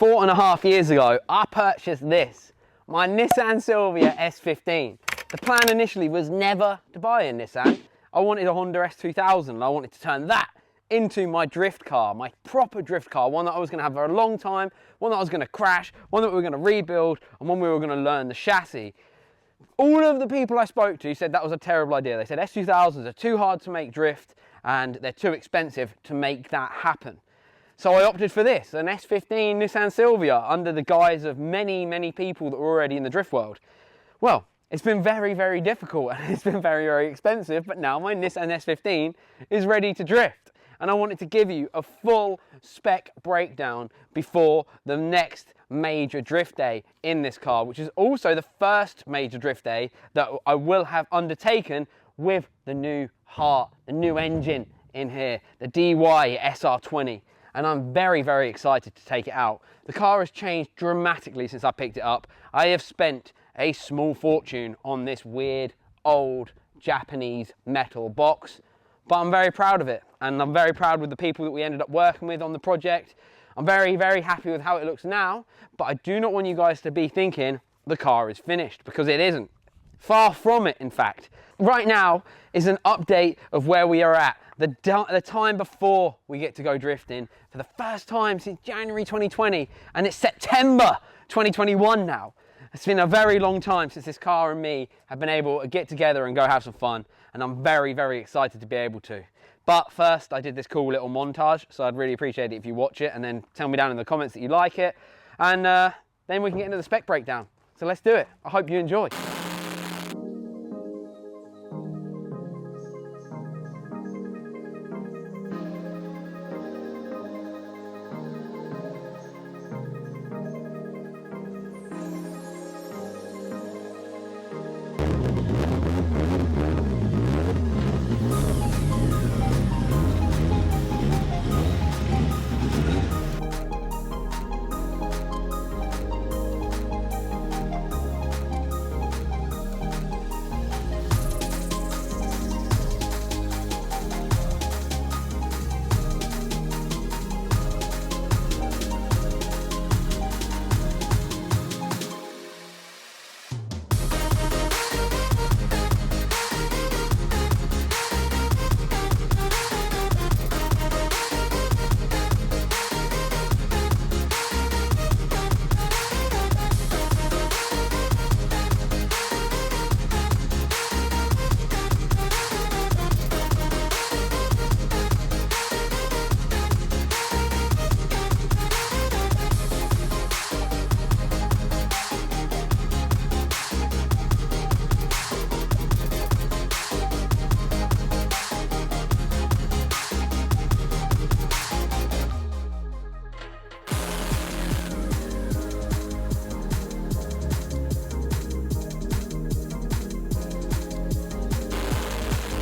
4.5 years ago, I purchased this, my Nissan Silvia S15. The plan initially was never to buy a Nissan. I wanted a Honda S2000 and I wanted to turn that into my drift car, my proper drift car, one that I was going to have for a long time, one that I was going to crash, one that we were going to rebuild, and one we were going to learn the chassis. All of the people I spoke to said that was a terrible idea. They said S2000s are too hard to make drift and they're too expensive to make that happen. So I opted for this, an S15 Nissan Silvia, under the guise of many, many people that were already in the drift world. Well, it's been very, very difficult and it's been very, very expensive, but now my Nissan S15 is ready to drift. And I wanted to give you a full spec breakdown before the next major drift day in this car, which is also the first major drift day that I will have undertaken with the new heart, the new engine in here, the DY SR20. And I'm very, very excited to take it out. The car has changed dramatically since I picked it up. I have spent a small fortune on this weird, old, Japanese metal box, but I'm very proud of it. And I'm very proud with the people that we ended up working with on the project. I'm very, very happy with how it looks now, but I do not want you guys to be thinking the car is finished, because it isn't. Far from it, in fact. Right now is an update of where we are at. The time before we get to go drifting for the first time since January 2020, and it's September 2021 now. It's been a very long time since this car and me have been able to get together and go have some fun, and I'm very, very excited to be able to. But first, I did this cool little montage, so I'd really appreciate it if you watch it and then tell me down in the comments that you like it, and then we can get into the spec breakdown. So let's do it. I hope you enjoy.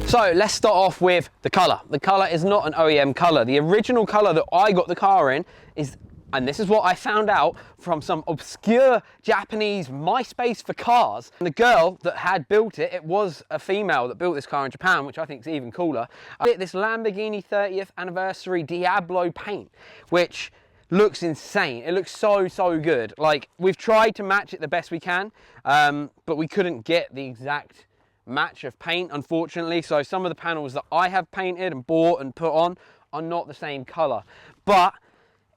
So let's start off with the colour. The colour is not an OEM colour. The original colour that I got the car in is, and this is what I found out from some obscure Japanese MySpace for cars. And the girl that had built it, it was a female that built this car in Japan, which I think is even cooler. I did this Lamborghini 30th anniversary Diablo paint, which looks insane. It looks so, so good. Like, we've tried to match it the best we can, but we couldn't get the exact match of paint, unfortunately. So some of the panels that I have painted and bought and put on are not the same color, but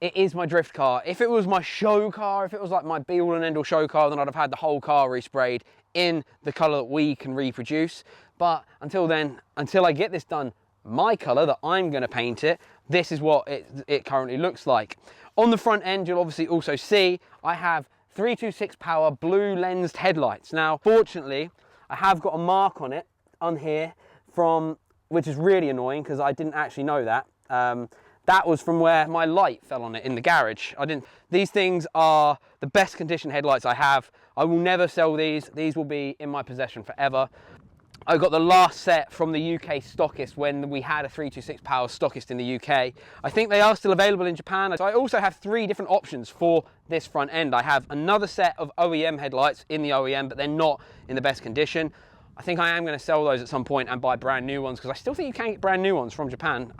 it is my drift car. If it was my show car, if it was like my be all and end all show car, then I'd have had the whole car resprayed in the color that we can reproduce. But until then, until I get this done my color that I'm going to paint it, this is what it currently looks like. On the front end, you'll obviously also see I have 326 power blue lensed headlights. Now, fortunately, I have got a mark on it on here from, which is really annoying because I didn't actually know that. That was from where my light fell on it in the garage. These things are the best condition headlights I have. I will never sell these. These will be in my possession forever. I got the last set from the UK stockist when we had a 326 power stockist in the UK. I think they are still available in Japan. So I also have 3 different options for this front end. I have another set of OEM headlights in the OEM, but they're not in the best condition. I think I am going to sell those at some point and buy brand new ones, because I still think you can get brand new ones from Japan.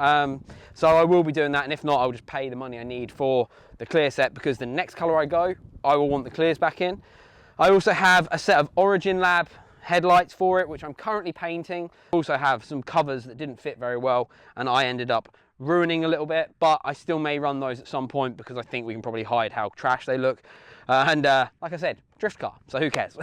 So I will be doing that, and if not, I'll just pay the money I need for the clear set, because the next colour I go, I will want the clears back in. I also have a set of Origin Lab headlights for it, which I'm currently painting. I also have some covers that didn't fit very well, and I ended up ruining a little bit, but I still may run those at some point, because I think we can probably hide how trash they look. Like I said, drift car, so who cares?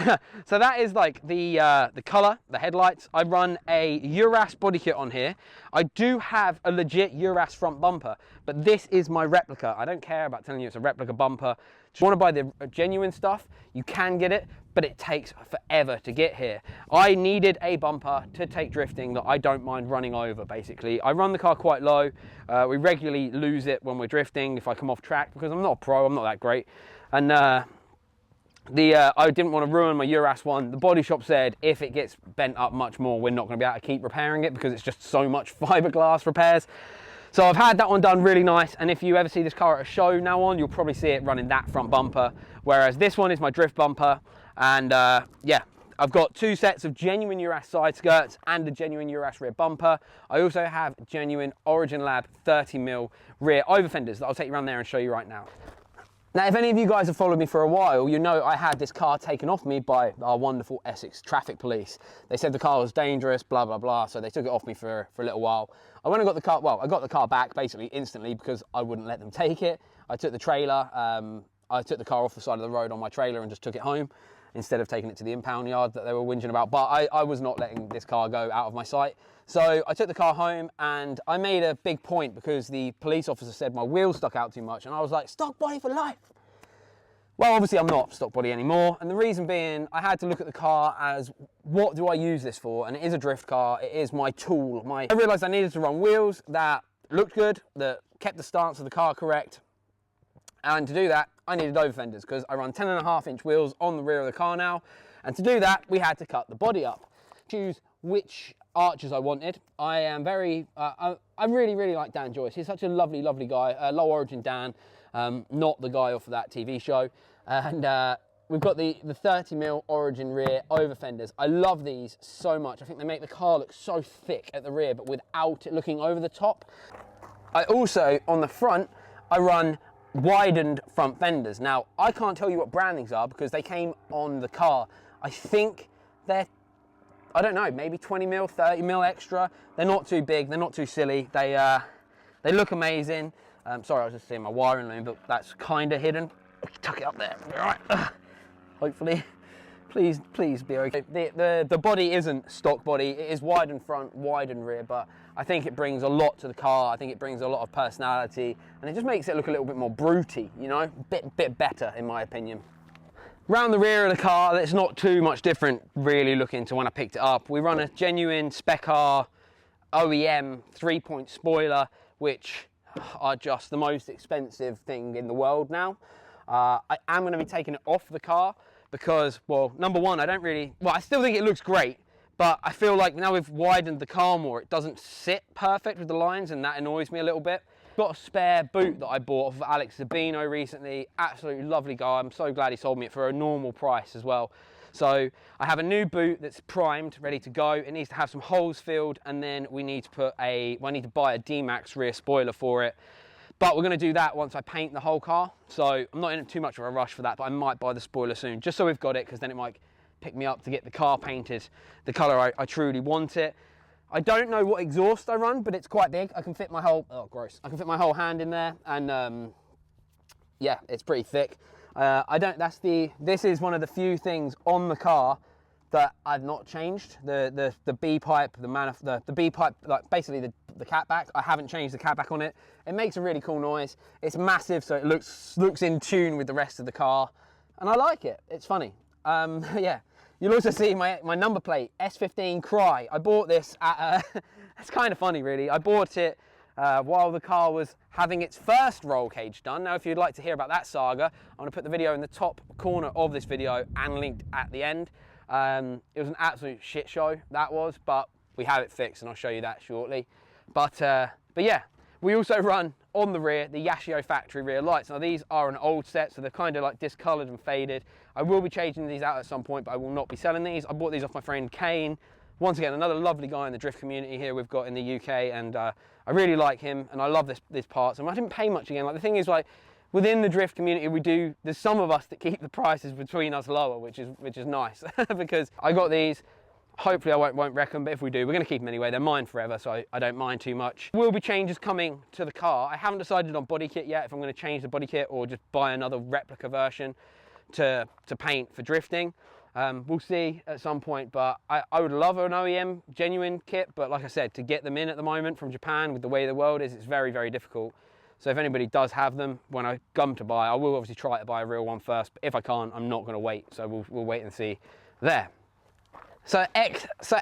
So that is like the colour, the headlights. I run a Uras body kit on here. I do have a legit Uras front bumper, but this is my replica. I don't care about telling you it's a replica bumper. If you want to buy the genuine stuff, you can get it, but it takes forever to get here. I needed a bumper to take drifting that I don't mind running over, basically. I run the car quite low. We regularly lose it when we're drifting if I come off track, because I'm not a pro, I'm not that great. And I didn't want to ruin my Uras one. The body shop said if it gets bent up much more, we're not going to be able to keep repairing it, because it's just so much fiberglass repairs. So I've had that one done really nice, and if you ever see this car at a show now on, you'll probably see it running that front bumper, whereas this one is my drift bumper. And yeah, I've got two sets of genuine Uras side skirts and a genuine Uras rear bumper. I also have genuine Origin Lab 30mm rear over fenders that I'll take you around there and show you right now. Now, if any of you guys have followed me for a while, you know I had this car taken off me by our wonderful Essex traffic police. They said the car was dangerous, blah, blah, blah, so they took it off me for a little while. I went and got the car, well, I got the car back basically instantly, because I wouldn't let them take it. I took the trailer, I took the car off the side of the road on my trailer and just took it home, instead of taking it to the impound yard that they were whinging about. But I was not letting this car go out of my sight. So I took the car home, and I made a big point, because the police officer said my wheels stuck out too much, and I was like, stock body for life. Well, obviously I'm not stock body anymore, and the reason being, I had to look at the car as, what do I use this for? And it is a drift car, it is my tool. I realised I needed to run wheels that looked good, that kept the stance of the car correct, and to do that, I needed over fenders, because I run 10.5-inch wheels on the rear of the car now, and to do that, we had to cut the body up. Choose which arches I wanted. I am very, I really, really like Dan Joyce. He's such a lovely, lovely guy. Low Origin Dan, not the guy off of that TV show. And we've got the 30mm Origin rear over fenders. I love these so much. I think they make the car look so thick at the rear, but without it looking over the top. I also, on the front, I run widened front fenders. Now, I can't tell you what brand these are, because they came on the car. I think they're, I don't know, maybe 20mm, 30mm extra. They're not too big, they're not too silly. They look amazing. Sorry, I was just seeing my wiring loom, but that's kind of hidden. Tuck it up there. All right. Hopefully, please be okay. The body isn't stock body. It is wide in front, wide in rear, but I think it brings a lot to the car. I think it brings a lot of personality, and it just makes it look a little bit more broody, you know, bit better in my opinion. Round the rear of the car, it's not too much different really looking to when I picked it up. We run a genuine SPEC OEM 3-point spoiler, which are just the most expensive thing in the world now. I am going to be taking it off the car because, well, number one, I still think it looks great, but I feel like now we've widened the car more, it doesn't sit perfect with the lines, and that annoys me a little bit. Got a spare boot that I bought off of Alex Zabino recently. Absolutely lovely guy. I'm so glad he sold me it for a normal price as well. So I have a new boot that's primed, ready to go. It needs to have some holes filled, and then we need to I need to buy a D-Max rear spoiler for it. But we're going to do that once I paint the whole car. So I'm not in too much of a rush for that, but I might buy the spoiler soon, just so we've got it, because then it might pick me up to get the car painted the colour I truly want it. I don't know what exhaust I run, but it's quite big. I can fit my whole, oh gross, I can fit my whole hand in there, and yeah, it's pretty thick. This is one of the few things on the car that I've not changed. The B pipe, the B pipe, like basically the cat back, I haven't changed the cat back on it. It makes a really cool noise. It's massive, so it looks in tune with the rest of the car, and I like it. It's funny. Yeah. You'll also see my number plate, S15 Cry. I bought this at, it's kind of funny really. I bought it while the car was having its first roll cage done. Now, if you'd like to hear about that saga, I'm gonna put the video in the top corner of this video and linked at the end. It was an absolute shit show, that was, but we have it fixed, and I'll show you that shortly. But yeah, we also run on the rear, the Yashio factory rear lights. Now these are an old set, so they're kind of like discoloured and faded. I will be changing these out at some point, but I will not be selling these. I bought these off my friend Kane. Once again, another lovely guy in the drift community here we've got in the UK, and I really like him, and I love this parts. And I didn't pay much again. Like the thing is, like within the drift community, there's some of us that keep the prices between us lower, which is nice because I got these. Hopefully I won't wreck them, but if we do, we're going to keep them anyway. They're mine forever, so I don't mind too much. Will be changes coming to the car. I haven't decided on body kit yet, if I'm going to change the body kit or just buy another replica version to paint for drifting. We'll see at some point, but I would love an OEM genuine kit, but like I said, to get them in at the moment from Japan with the way the world is, it's very, very difficult. So if anybody does have them, when I come to buy, I will obviously try to buy a real one first, but if I can't, I'm not going to wait. So we'll wait and see there. So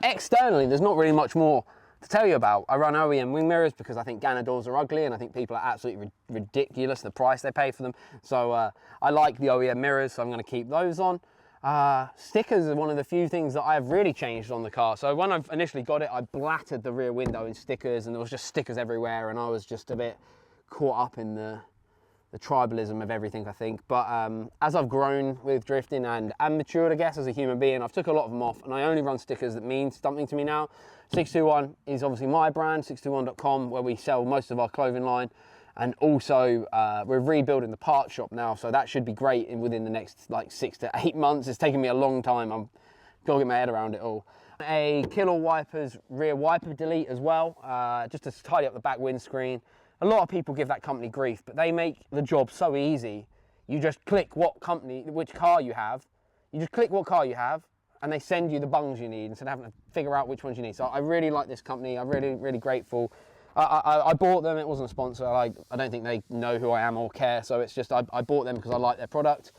externally, there's not really much more to tell you about. I run OEM wing mirrors because I think Ganadors are ugly, and I think people are absolutely ridiculous, the price they pay for them. So I like the OEM mirrors, so I'm going to keep those on. Stickers are one of the few things that I've really changed on the car. So when I initially got it, I blattered the rear window in stickers, and there was just stickers everywhere, and I was just a bit caught up in the tribalism of everything, I think. But as I've grown with drifting and matured, I guess, as a human being, I've took a lot of them off, and I only run stickers that mean something to me now. 621 is obviously my brand, 621.com, where we sell most of our clothing line, and also we're rebuilding the parts shop now, so that should be great within the next like 6 to 8 months. It's taken me a long time. I'm gotta get my head around it all. A Killer Wipers rear wiper delete as well, just to tidy up the back windscreen. A lot of people give that company grief, but they make the job so easy. You just click which car you have. You just click what car you have, and they send you the bungs you need instead of having to figure out which ones you need. So I really like this company. I'm really, really grateful. I bought them. It wasn't a sponsor. I don't think they know who I am or care. So it's just I bought them because I like their product.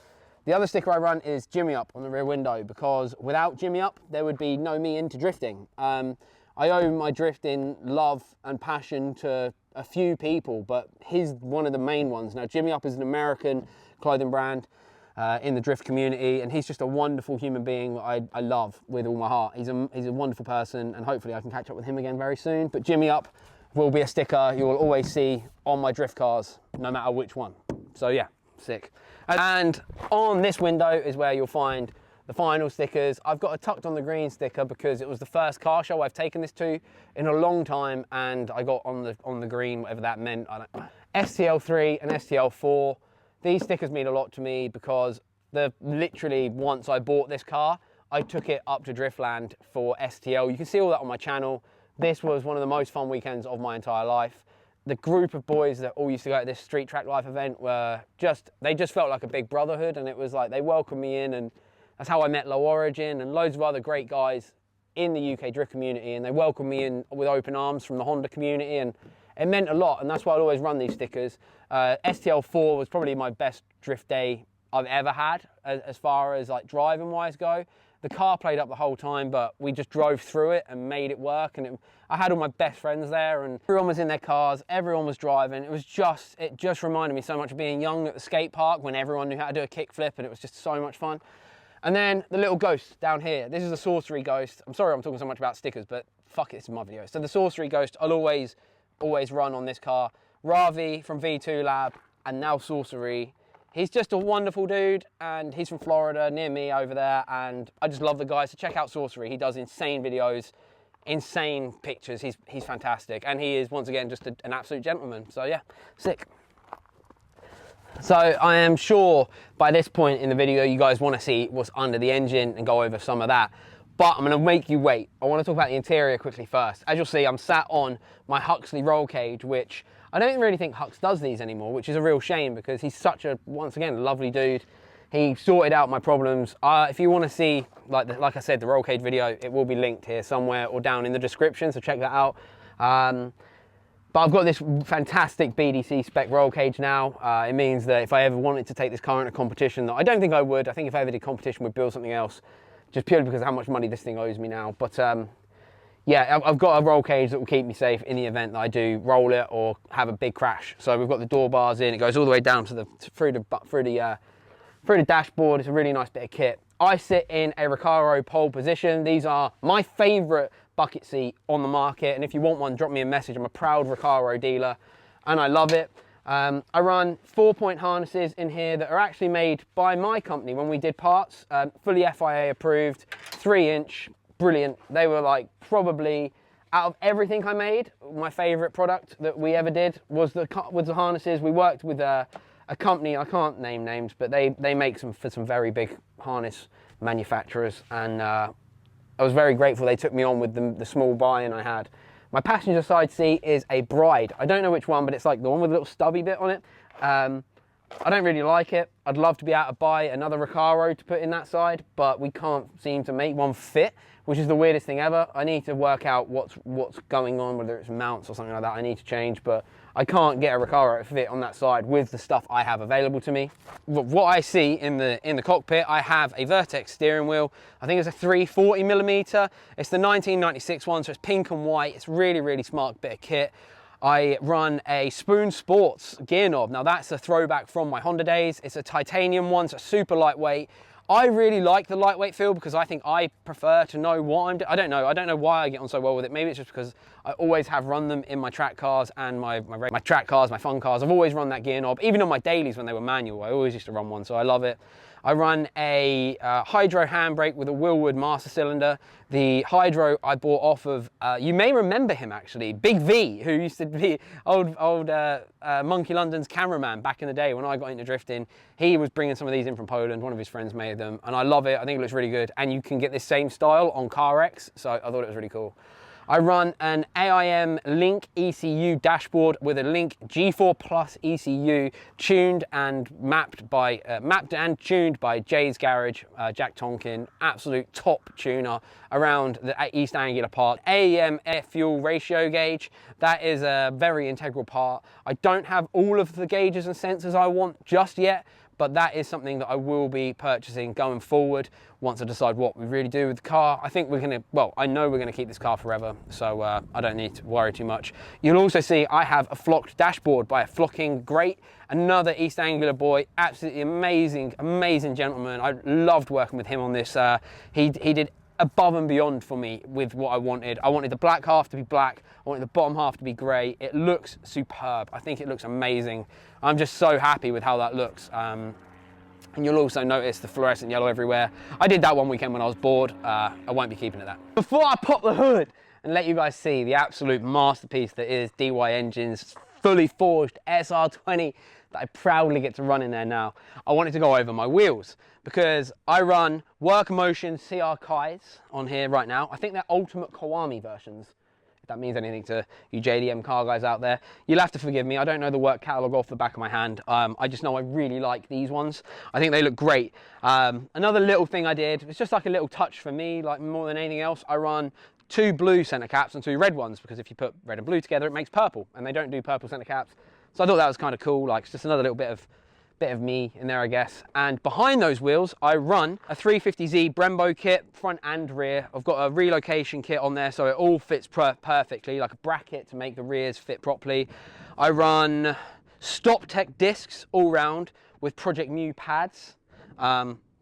The other sticker I run is Jimmy Up on the rear window, because without Jimmy Up, there would be no me into drifting. I owe my drifting love and passion to a few people, but he's one of the main ones. Now, Jimmy Up is an American clothing brand in the drift community, and he's just a wonderful human being that I love with all my heart. He's a wonderful person, and hopefully I can catch up with him again very soon. But Jimmy Up will be a sticker you will always see on my drift cars, no matter which one. So yeah, sick. And on this window is where you'll find the final stickers. I've got a Tucked on the Green sticker because it was the first car show I've taken this to in a long time, and I got on the green, whatever that meant. I don't know. STL3 and STL4. These stickers mean a lot to me because literally once I bought this car, I took it up to Driftland for STL. You can see all that on my channel. This was one of the most fun weekends of my entire life. The group of boys that all used to go to this Street Track Life event they just felt like a big brotherhood, and it was like they welcomed me in, and that's how I met Low Origin and loads of other great guys in the UK drift community, and they welcomed me in with open arms from the Honda community, and it meant a lot, and that's why I'd always run these stickers. STL4 was probably my best drift day I've ever had as far as like driving wise go. The car played up the whole time, but we just drove through it and made it work, and I had all my best friends there, and everyone was in their cars, everyone was driving. It just reminded me so much of being young at the skate park when everyone knew how to do a kickflip, and it was just so much fun. And then the little ghost down here. This is a Sorcery Ghost. I'm sorry I'm talking so much about stickers, but fuck it, this is my video. So the Sorcery Ghost, I'll always run on this car. Ravi from V2 Lab, and now Sorcery. He's just a wonderful dude, and he's from Florida, near me over there, and I just love the guy. So check out Sorcery. He does insane videos, insane pictures. He's fantastic, and he is, once again, just an absolute gentleman. So yeah, sick. So I am sure by this point in the video you guys want to see what's under the engine and go over some of that, but I'm going to make you wait. I want to talk about the interior quickly first. As you'll see, I'm sat on my Huxley roll cage, which I don't really think Hux does these anymore, which is a real shame because he's such a, once again, lovely dude. He sorted out my problems. If you want to see, like I said, the roll cage video, it will be linked here somewhere or down in the description, so check that out. But I've got this fantastic BDC spec roll cage now. It means that if I ever wanted to take this car into competition, that I don't think I would. I think if I ever did competition, we'd build something else, just purely because of how much money this thing owes me now. But yeah, I've got a roll cage that will keep me safe in the event that I do roll it or have a big crash. So we've got the door bars in. It goes all the way down to through the dashboard. It's a really nice bit of kit. I sit in a Recaro pole position. These are my favourite bucket seat on the market, and if you want one, drop me a message. I'm a proud Recaro dealer. and I love it. I run 4-point harnesses in here that are actually made by my company when we did parts, fully FIA approved, 3-inch, brilliant. They were like probably, out of everything I made, my favorite product that we ever did was the harnesses. We worked with a company, I can't name names, but they make some for some very big harness manufacturers, and I was very grateful they took me on with the small buy-in I had. My passenger side seat is a Bride. I don't know which one, but it's like the one with a little stubby bit on it. I don't really like it. I'd love to be able to buy another Recaro to put in that side, but we can't seem to make one fit, which is the weirdest thing ever. I need to work out what's going on, whether it's mounts or something like that I need to change, but I can't get a Recaro to fit on that side with the stuff I have available to me. What I see in the cockpit, I have a Vertex steering wheel. I think it's a 340mm. It's the 1996 one, so it's pink and white. It's really, really smart bit of kit. I run a Spoon Sports gear knob. Now that's a throwback from my Honda days. It's a titanium one, so super lightweight. I really like the lightweight feel because I think I prefer to know what I'm doing. I don't know why I get on so well with it. Maybe it's just because I always have run them in my track cars and my track cars, my fun cars. I've always run that gear knob. Even on my dailies when they were manual, I always used to run one, so I love it. I run a Hydro handbrake with a Willwood master cylinder. The Hydro I bought off of, you may remember him actually, Big V, who used to be old Monkey London's cameraman back in the day when I got into drifting. He was bringing some of these in from Poland. One of his friends made them, and I love it. I think it looks really good, and you can get this same style on CarX, so I thought it was really cool. I run an AIM Link ECU dashboard with a Link G4 Plus ECU, tuned and mapped and tuned by Jay's Garage, Jack Tonkin, absolute top tuner around the East Angular part. AEM air fuel ratio gauge, that is a very integral part. I don't have all of the gauges and sensors I want just yet, but that is something that I will be purchasing going forward once I decide what we really do with the car. I think I know we're gonna keep this car forever, so I don't need to worry too much. You'll also see I have a flocked dashboard by a Flocking Great, another East Angular boy, absolutely amazing, amazing gentleman. I loved working with him on this. He did above and beyond for me with what I wanted. I wanted the black half to be black, I wanted the bottom half to be grey. It looks superb. I think it looks amazing. I'm just so happy with how that looks. And you'll also notice the fluorescent yellow everywhere. I did that one weekend when I was bored. I won't be keeping it that. Before I pop the hood and let you guys see the absolute masterpiece that is DY Engine's fully forged SR20 that I proudly get to run in there now, I wanted to go over my wheels because I run Work Motion CR Kais on here right now. I think they're Ultimate Kiwami versions. If that means anything to you JDM car guys out there, you'll have to forgive me. I don't know the work catalogue off the back of my hand. I just know I really like these ones. I think they look great. Another little thing I did, it's just like a little touch for me, like more than anything else, I run 2 blue centre caps and 2 red ones, because if you put red and blue together it makes purple, and they don't do purple centre caps. So I thought that was kind of cool, like it's just another little bit of me in there, I guess. And behind those wheels I run a 350Z Brembo kit, front and rear. I've got a relocation kit on there so it all fits perfectly, like a bracket to make the rears fit properly. I run Stop Tech discs all round with Project Mu pads.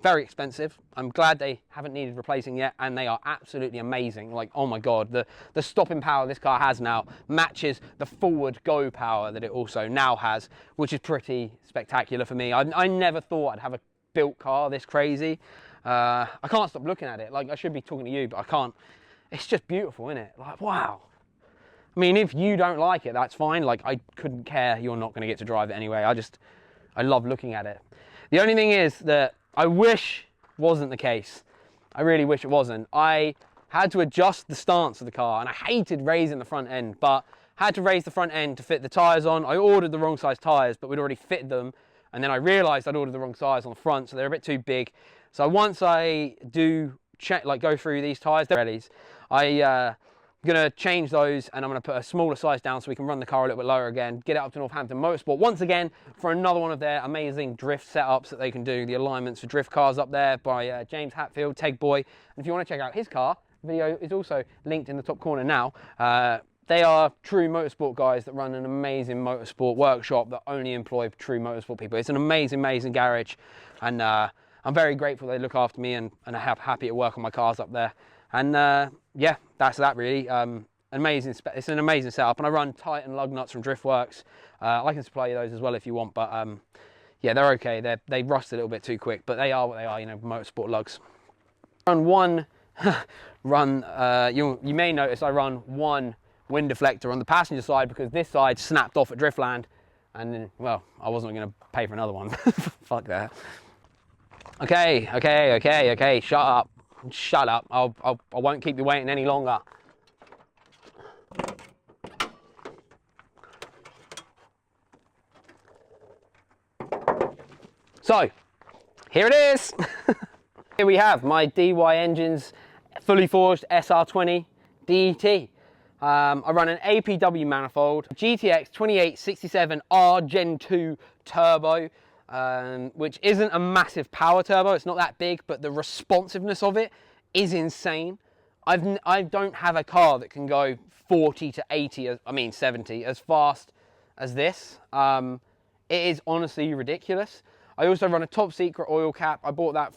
Very expensive. I'm glad they haven't needed replacing yet, and they are absolutely amazing. Like, oh my god, the stopping power this car has now matches the forward go power that it also now has, which is pretty spectacular for me. I never thought I'd have a built car this crazy. I can't stop looking at it. Like, I should be talking to you, but I can't. It's just beautiful, isn't it? Like, wow. I mean, if you don't like it, that's fine. Like, I couldn't care. You're not going to get to drive it anyway. I love looking at it. The only thing is that I wish wasn't the case. I really wish it wasn't. I had to adjust the stance of the car, and I hated raising the front end, but had to raise the front end to fit the tyres on. I ordered the wrong size tyres, but we'd already fitted them, and then I realised I'd ordered the wrong size on the front, so they're a bit too big. So once I do check, like go through these tyres, they're Pirellis, I'm gonna change those, and I'm gonna put a smaller size down so we can run the car a little bit lower again, get it up to Northampton Motorsport once again for another one of their amazing drift setups that they can do, the alignments for drift cars up there by James Hatfield, Teg Boy. And if you want to check out his car, the video is also linked in the top corner now. They are true motorsport guys that run an amazing motorsport workshop that only employ true motorsport people. It's an amazing, amazing garage, and I'm very grateful they look after me, and I'm happy to work on my cars up there. And yeah, that's that really. it's an amazing setup, and I run Titan lug nuts from Driftworks. I can supply you those as well if you want, but yeah, they're okay. They rust a little bit too quick, but they are what they are, you know, motorsport lugs. Run one, you may notice I run one wind deflector on the passenger side because this side snapped off at Driftland, and then, well, I wasn't going to pay for another one. Fuck that. Okay, shut up. I won't keep you waiting any longer. So, here it is. Here we have my DY Engines fully forged SR20 DET. I run an APW manifold, GTX 2867R Gen 2 turbo, which isn't a massive power turbo. It's not that big, but the responsiveness of it is insane. I don't have a car that can go 40 to 80, 70 as fast as this. It is honestly ridiculous. I also run a top secret oil cap. I bought that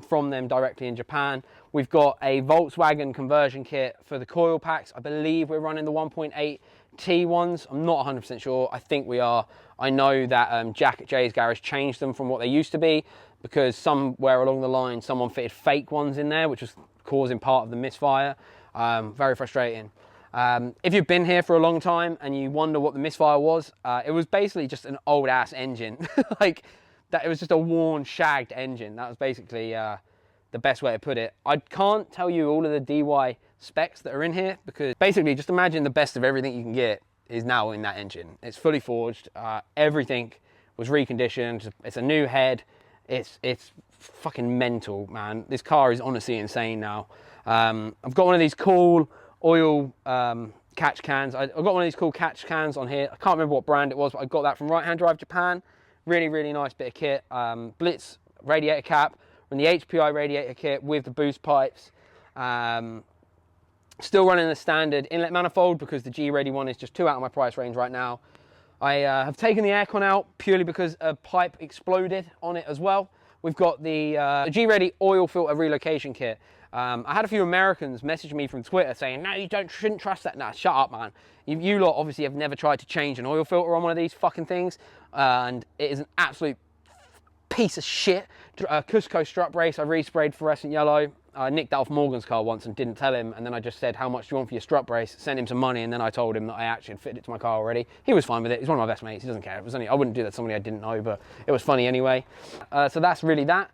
from them directly in Japan. We've got a Volkswagen conversion kit for the coil packs. I believe we're running the 1.8 T ones. I'm not 100% sure. I think we are. I know that Jack at Jay's Garage changed them from what they used to be because somewhere along the line someone fitted fake ones in there, which was causing part of the misfire. Very frustrating. If you've been here for a long time and you wonder what the misfire was, it was basically just an old ass engine. Like, that it was just a worn, shagged engine. That was basically the best way to put it. I can't tell you all of the DY specs that are in here because basically just imagine the best of everything you can get is now in that engine. It's fully forged. Everything was reconditioned. It's a new head. It's fucking mental, man. This car is honestly insane now. I've got one of these cool oil catch cans. I've got one of these cool catch cans on here. I can't remember what brand it was, but I got that from Right Hand Drive Japan. Really nice bit of kit. Blitz radiator cap and the HPI radiator kit with the boost pipes. Still running the standard inlet manifold because the G-Ready one is just too out of my price range right now. I have taken the aircon out purely because a pipe exploded on it as well. We've got the G-Ready oil filter relocation kit. I had a few Americans message me from Twitter saying, no, shouldn't trust that. Nah, shut up, man. You lot obviously have never tried to change an oil filter on one of these fucking things. And it is an absolute piece of shit. Cusco strut brace, I resprayed fluorescent yellow. I nicked that off Morgan's car once and didn't tell him. And then I just said, how much do you want for your strut brace? Sent him some money. And then I told him that I actually had fitted it to my car already. He was fine with it. He's one of my best mates. He doesn't care. It was only, I wouldn't do that to somebody I didn't know, but it was funny anyway. So that's really that.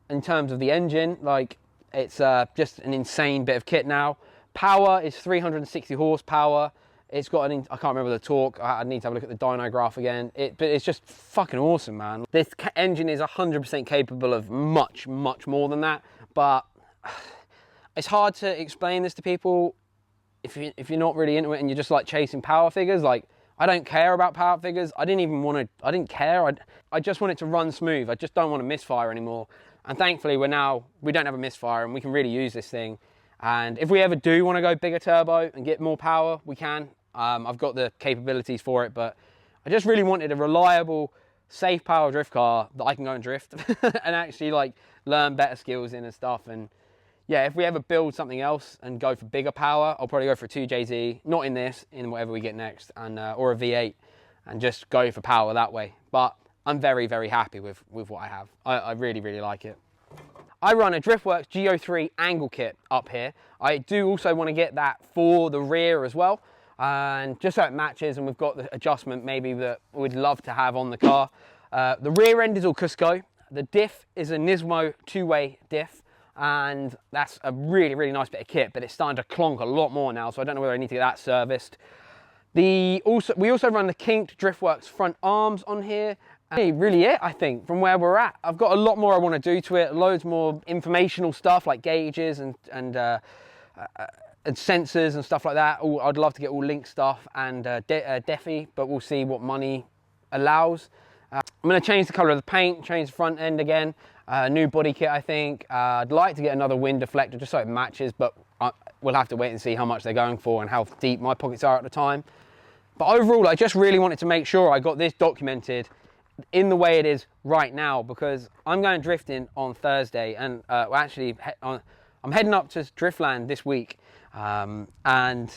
In terms of the engine, like, it's just an insane bit of kit now. Power is 360 horsepower. It's got an, I can't remember the torque. I need to have a look at the dyno graph again. But it's just fucking awesome, man. This engine is 100% capable of much more than that. But it's hard to explain this to people if you're not really into it and you're just like chasing power figures. Like, I don't care about power figures. I didn't care. I just want it to run smooth. I just don't want to misfire anymore. And thankfully we don't have a misfire and we can really use this thing. And if we ever do want to go bigger turbo and get more power, we can. I've got the capabilities for it, but I just really wanted a reliable, safe power drift car that I can go and drift and actually like learn better skills in and stuff. And yeah, if we ever build something else and go for bigger power, I'll probably go for a 2JZ, not in this, in whatever we get next, and or a V8, and just go for power that way. But I'm very happy with what I have. I really like it. I run a Driftworks Go3 angle kit up here. I do also want to get that for the rear as well. And just so it matches, and we've got the adjustment maybe that we'd love to have on the car. The rear end is all Cusco. The diff is a Nismo two-way diff, and that's a really nice bit of kit, but it's starting to clonk a lot more now, so I don't know whether I need to get that serviced. We also run the kinked Driftworks front arms on here. And really it, I think, from where we're at. I've got a lot more I want to do to it, loads more informational stuff like gauges and sensors and stuff like that. I'd love to get all link stuff and Defi, but we'll see what money allows. I'm going to change the colour of the paint, change the front end again, new body kit I think. I'd like to get another wind deflector just so it matches, but we'll have to wait and see how much they're going for and how deep my pockets are at the time. But overall, I just really wanted to make sure I got this documented in the way it is right now, because I'm going drifting on Thursday, and I'm heading up to Driftland this week. And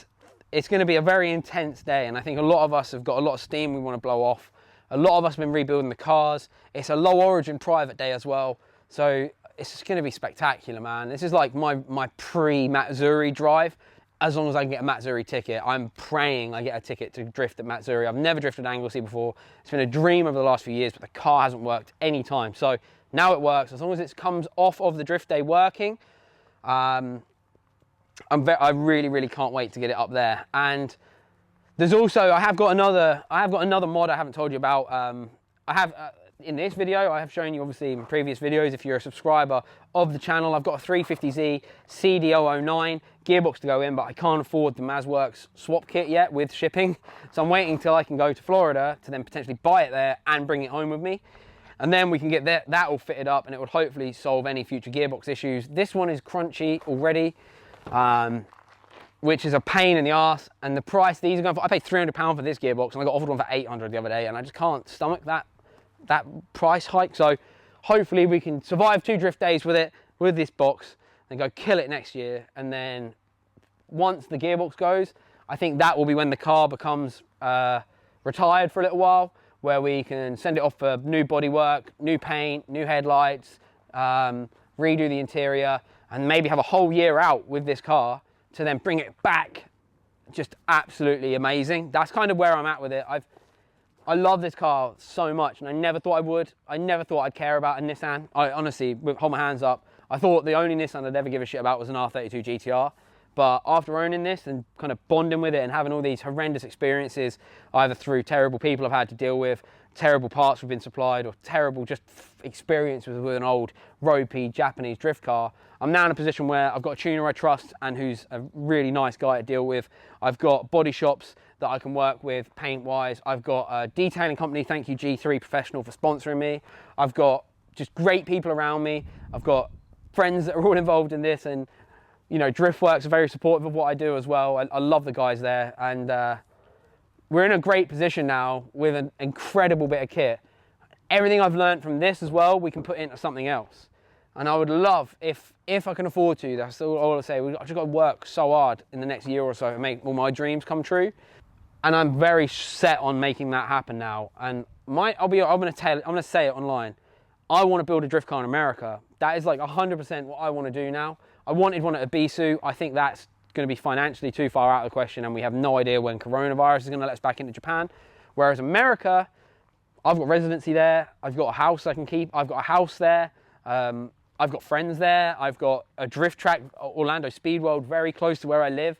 it's going to be a very intense day, and I think a lot of us have got a lot of steam we want to blow off. A lot of us have been rebuilding the cars. It's a low origin private day as well, so it's just going to be spectacular, man. This is like my pre-Matsuri drive. As long as I can get a Matsuri ticket, I'm praying I get a ticket to drift at Matsuri. I've never drifted Anglesey before. It's been a dream over the last few years, but the car hasn't worked any time. So now it works. As long as it comes off of the drift day working, I really, really can't wait to get it up there. And there's also, I have got another mod I haven't told you about. In this video, I have shown you obviously in previous videos, if you're a subscriber of the channel, I've got a 350Z CD009 gearbox to go in, but I can't afford the Mazworks swap kit yet with shipping. So I'm waiting till I can go to Florida to then potentially buy it there and bring it home with me. And then we can get that all fitted up, and it would hopefully solve any future gearbox issues. This one is crunchy already, which is a pain in the arse. And the price these are going for, I paid £300 for this gearbox, and I got offered one for 800 the other day, and I just can't stomach that price hike. So hopefully we can survive 2 drift days with it, with this box, and go kill it next year. And then once the gearbox goes, I think that will be when the car becomes retired for a little while, where we can send it off for new bodywork, new paint, new headlights, redo the interior, and maybe have a whole year out with this car to then bring it back just absolutely amazing. That's kind of where I'm at with it. I love this car so much, and I never thought I would. I never thought I'd care about a Nissan. I honestly, hold my hands up, I thought the only Nissan I'd ever give a shit about was an R32 GTR. But after owning this and kind of bonding with it and having all these horrendous experiences, either through terrible people I've had to deal with, terrible parts we've been supplied, or terrible just experiences with an old ropey Japanese drift car, I'm now in a position where I've got a tuner I trust and who's a really nice guy to deal with. I've got body shops that I can work with paint-wise. I've got a detailing company, thank you G3 Professional for sponsoring me. I've got just great people around me. I've got friends that are all involved in this, and you know, Driftworks are very supportive of what I do as well. I love the guys there, and we're in a great position now with an incredible bit of kit. Everything I've learned from this as well, we can put into something else. And I would love, if I can afford to, that's all I'll say, I've just got to work so hard in the next year or so to make all my dreams come true. And I'm very set on making that happen now. And I'm gonna say it online. I want to build a drift car in America. That is like 100% what I want to do now. I wanted one at Ibisu. I think that's going to be financially too far out of the question, and we have no idea when coronavirus is going to let us back into Japan. Whereas America, I've got residency there. I've got a house I can keep. I've got a house there. I've got friends there. I've got a drift track, Orlando Speed World, very close to where I live.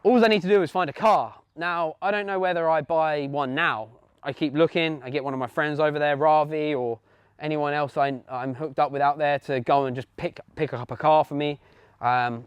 All I need to do is find a car. Now, I don't know whether I buy one now. I keep looking. I get one of my friends over there, Ravi, or anyone else I'm hooked up with out there to go and just pick up a car for me and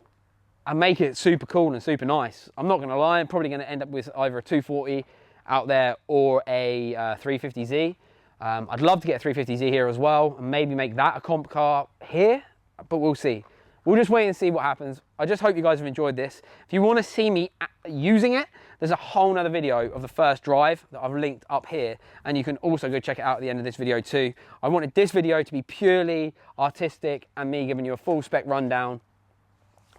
make it super cool and super nice. I'm not going to lie, I'm probably going to end up with either a 240 out there or a 350Z. I'd love to get a 350Z here as well, and maybe make that a comp car here, but we'll see. We'll just wait and see what happens. I just hope you guys have enjoyed this. If you want to see me using it, there's a whole nother video of the first drive that I've linked up here, and you can also go check it out at the end of this video too. I wanted this video to be purely artistic and me giving you a full spec rundown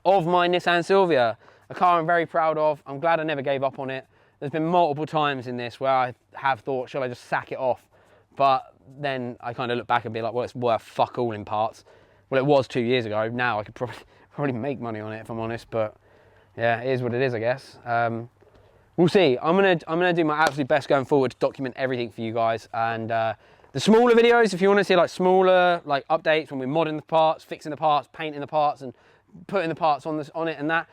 of my Nissan Silvia, a car I'm very proud of. I'm glad I never gave up on it. There's been multiple times in this where I have thought, shall I just sack it off? But then I kind of look back and be like, well, it's worth fuck all in parts. Well, it was 2 years ago. Now I could probably make money on it if I'm honest, but yeah, it is what it is, I guess. We'll see. I'm gonna do my absolute best going forward to document everything for you guys. And the smaller videos, if you want to see like smaller like updates when we're modding the parts, fixing the parts, painting the parts, and putting the parts on it and that,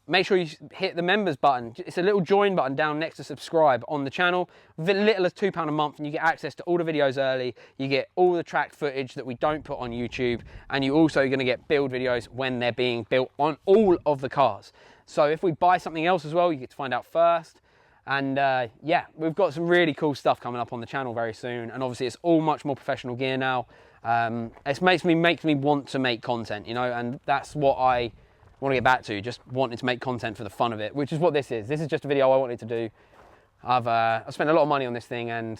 make sure you hit the members button. It's a little join button down next to subscribe on the channel. Little as £2 a month, and you get access to all the videos early. You get all the tracked footage that we don't put on YouTube, and you're also going to get build videos when they're being built on all of the cars. So if we buy something else as well, you get to find out first. And yeah, we've got some really cool stuff coming up on the channel very soon. And obviously it's all much more professional gear now. It makes me want to make content, you know, and that's what I want to get back to, just wanting to make content for the fun of it, which is what this is. This is just a video I wanted to do. I've spent a lot of money on this thing, and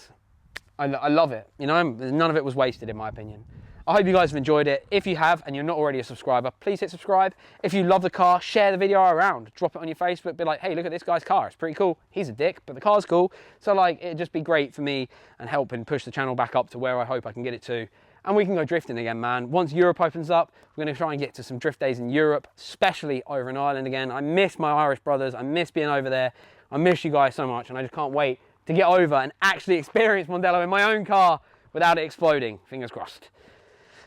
I love it, you know. None of it was wasted in my opinion. I hope you guys have enjoyed it. If you have and you're not already a subscriber, please hit subscribe. If you love the car, share the video around. Drop it on your Facebook, be like, hey, look at this guy's car. It's pretty cool. He's a dick, but the car's cool. So like, it'd just be great for me and helping push the channel back up to where I hope I can get it to. And we can go drifting again, man. Once Europe opens up, we're going to try and get to some drift days in Europe, especially over in Ireland again. I miss my Irish brothers. I miss being over there. I miss you guys so much, and I just can't wait to get over and actually experience Mondello in my own car without it exploding. Fingers crossed.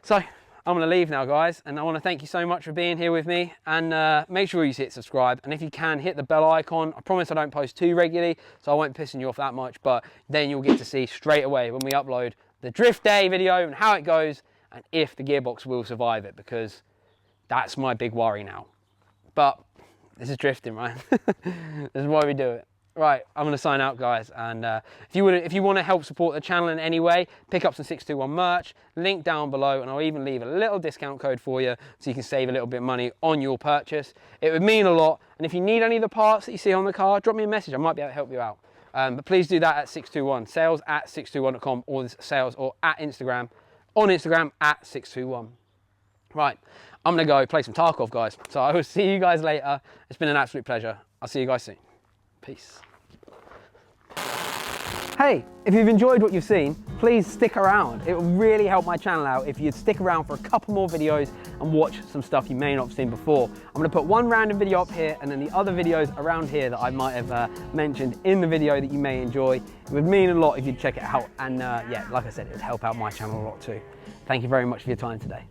So I'm going to leave now, guys, and I want to thank you so much for being here with me, and make sure you hit subscribe, and if you can, hit the bell icon. I promise I don't post too regularly, so I won't be pissing you off that much, but then you'll get to see straight away when we upload the drift day video and how it goes, and if the gearbox will survive it, because that's my big worry now. But this is drifting, right? This is why we do it. Right, I'm going to sign out, guys, and if you want to help support the channel in any way, pick up some 621 merch, link down below, and I'll even leave a little discount code for you so you can save a little bit of money on your purchase. It would mean a lot, and if you need any of the parts that you see on the car, drop me a message. I might be able to help you out. But please do that at 621, sales@621.com, or sales, or at Instagram, on Instagram at 621. Right, I'm going to go play some Tarkov, guys. So I will see you guys later. It's been an absolute pleasure. I'll see you guys soon. Peace. Hey, if you've enjoyed what you've seen, please stick around. It will really help my channel out if you'd stick around for a couple more videos and watch some stuff you may not have seen before. I'm going to put one random video up here and then the other videos around here that I might have mentioned in the video that you may enjoy. It would mean a lot if you'd check it out, and yeah, like I said, it would help out my channel a lot too. Thank you very much for your time today.